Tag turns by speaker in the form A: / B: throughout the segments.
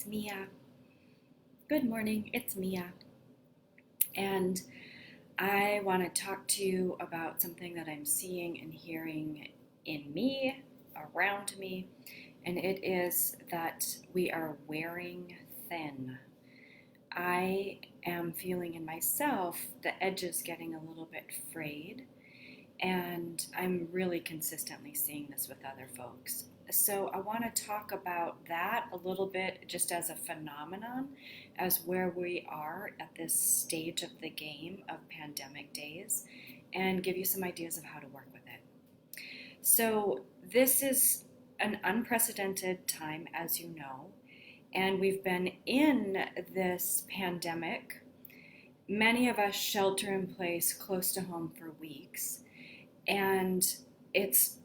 A: it's Mia. Good morning, it's Mia. And I want to talk to you about something that I'm seeing and hearing in me, around me, and it is that we are wearing thin. I am feeling in myself the edges getting a little bit frayed, and I'm really consistently seeing this with other folks. So I want to talk about that a little bit just as a phenomenon, as where we are at this stage of the game of pandemic days, and give you some ideas of how to work with it. So this is an unprecedented time, as you know, and we've been in this pandemic, many of us shelter in place close to home for weeks, and it's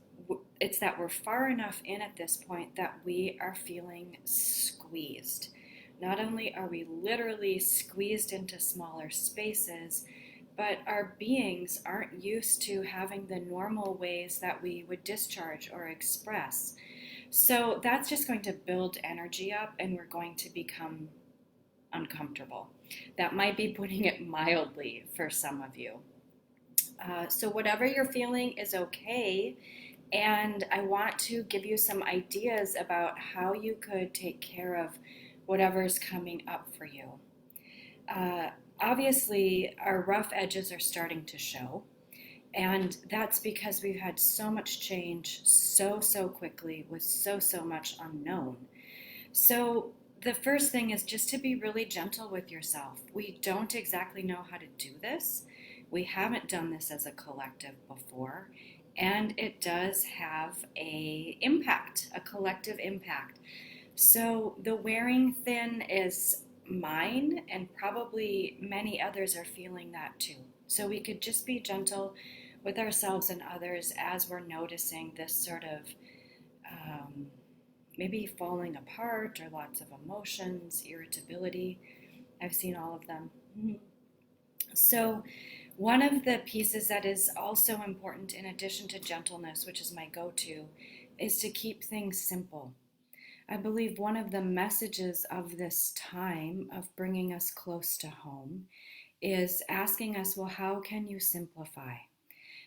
A: it's that we're far enough in at this point that we are feeling squeezed. Not only are we literally squeezed into smaller spaces, but our beings aren't used to having the normal ways that we would discharge or express. So that's just going to build energy up, and we're going to become uncomfortable. That might be putting it mildly for some of you. So whatever you're feeling is okay. And I want to give you some ideas about how you could take care of whatever's coming up for you. Uh, Obviously, our rough edges are starting to show. And that's because we've had so much change so quickly with so much unknown. So the first thing is just to be really gentle with yourself. We don't exactly know how to do this. We haven't done this as a collective before, and it does have a collective impact. So the wearing thin is mine, and probably many others are feeling that too. So we could just be gentle with ourselves and others as we're noticing this sort of um, maybe falling apart or lots of emotions, irritability. I've seen all of them. So, one of the pieces that is also important, in addition to gentleness, which is my go to, is to keep things simple. I believe one of the messages of this time of bringing us close to home is asking us, well, how can you simplify?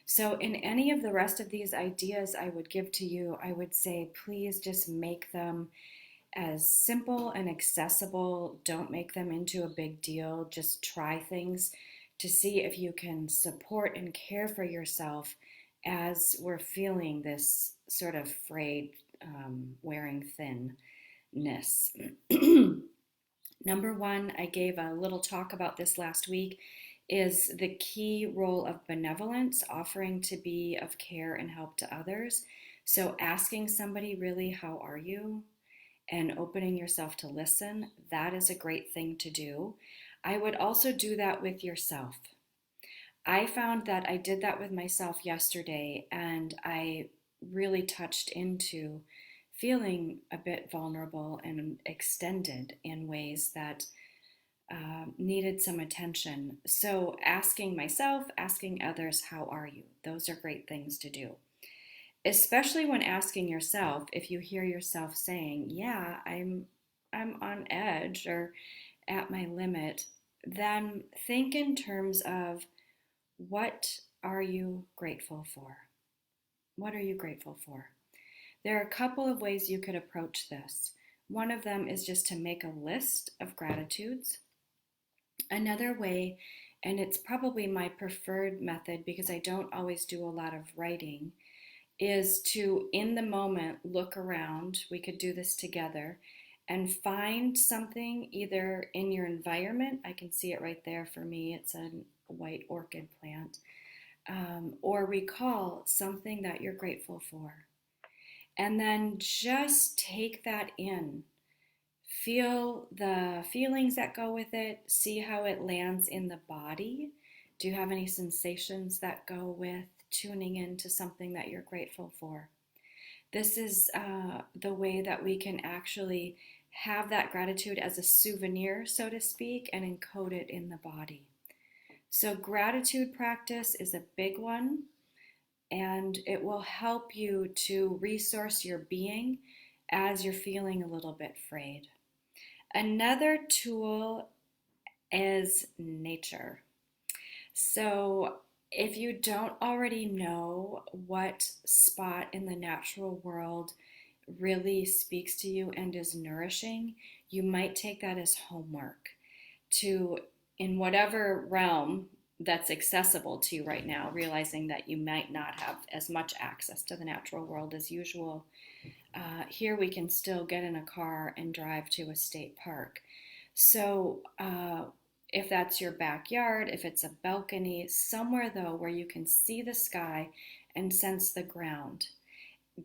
A: So, in any of the rest of these ideas I would give to you, I would say, please just make them as simple and accessible. Don't make them into a big deal. Just try things to see if you can support and care for yourself as we're feeling this sort of frayed, wearing thinness. Number one, I gave a little talk about this last week, is the key role of benevolence, offering to be of care and help to others. So asking somebody really, how are you? And opening yourself to listen, that is a great thing to do. I would also do that with yourself. I found that I did that with myself yesterday, and I really touched into feeling a bit vulnerable and extended in ways that needed some attention. So asking myself, asking others, how are you? Those are great things to do. Especially when asking yourself, if you hear yourself saying, yeah, I'm on edge or at my limit, then think in terms of, what are you grateful for? What are you grateful for? There are a couple of ways you could approach this. One of them is just to make a list of gratitudes. Another way, and it's probably my preferred method because I don't always do a lot of writing, is to, in the moment, look around. We could do this together and find something either in your environment. I can see it right there for me. It's a white orchid plant. Or recall something that you're grateful for. And then just take that in. Feel the feelings that go with it. See how it lands in the body. Do you have any sensations that go with tuning into something that you're grateful for? This is the way that we can actually have that gratitude as a souvenir, so to speak, and encode it in the body. So gratitude practice is a big one, and it will help you to resource your being as you're feeling a little bit frayed. Another tool is nature. So, if you don't already know what spot in the natural world really speaks to you and is nourishing, you might take that as homework to, in whatever realm that's accessible to you right now, realizing that you might not have as much access to the natural world as usual. Here we can still get in a car and drive to a state park. So, if that's your backyard, if it's a balcony, somewhere though where you can see the sky and sense the ground.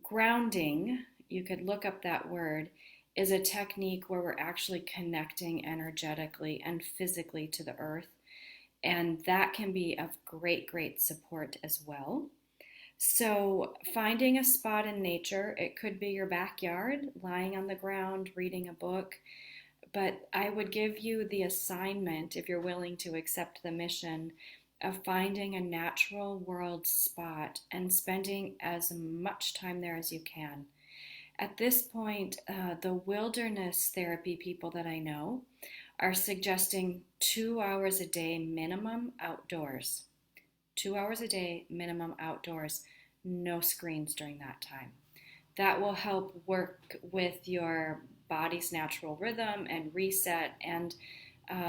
A: Grounding, you could look up that word, is a technique where we're actually connecting energetically and physically to the earth. And that can be of great support as well. So, finding a spot in nature, it could be your backyard, lying on the ground, reading a book, but I would give you the assignment, if you're willing to accept the mission, of finding a natural world spot and spending as much time there as you can. At this point, the wilderness therapy people that I know are suggesting 2 hours a day minimum outdoors. 2 hours a day minimum outdoors, no screens during that time. That will help work with your body's natural rhythm and reset and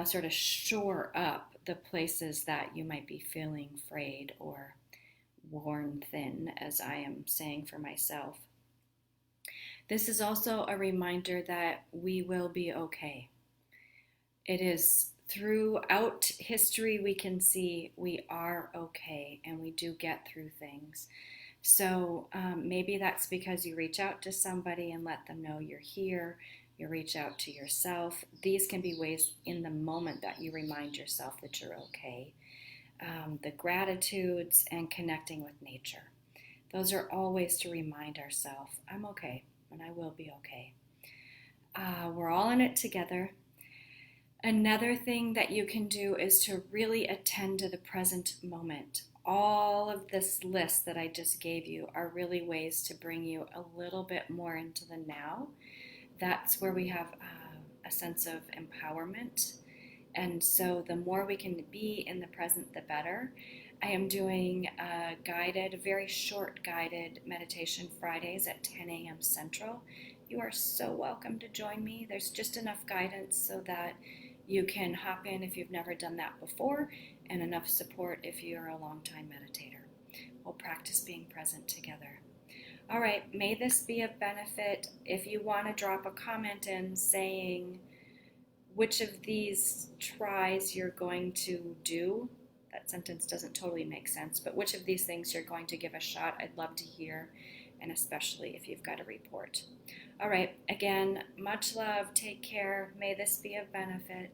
A: sort of shore up the places that you might be feeling frayed or worn thin, as I am saying for myself. This is also a reminder that we will be okay. It is throughout history we can see we are okay and we do get through things. So maybe that's because you reach out to somebody and let them know you're here. You reach out to yourself. These can be ways in the moment that you remind yourself that you're okay. The gratitudes and connecting with nature. Those are all ways to remind ourselves, I'm okay and I will be okay. We're all in it together. Another thing that you can do is to really attend to the present moment. All of this list that I just gave you are really ways to bring you a little bit more into the now. That's where we have a sense of empowerment. And so the more we can be in the present, the better. I am doing a very short guided meditation Fridays at 10 a.m. Central. You are so welcome to join me. There's just enough guidance so that you can hop in if you've never done that before, and enough support if you're a long-time meditator. We'll practice being present together. All right, may this be of benefit. If you want to drop a comment in saying which of these tries you're going to do, that sentence doesn't totally make sense, but which of these things you're going to give a shot, I'd love to hear, and especially if you've got a report. All right, again, much love, take care, may this be of benefit.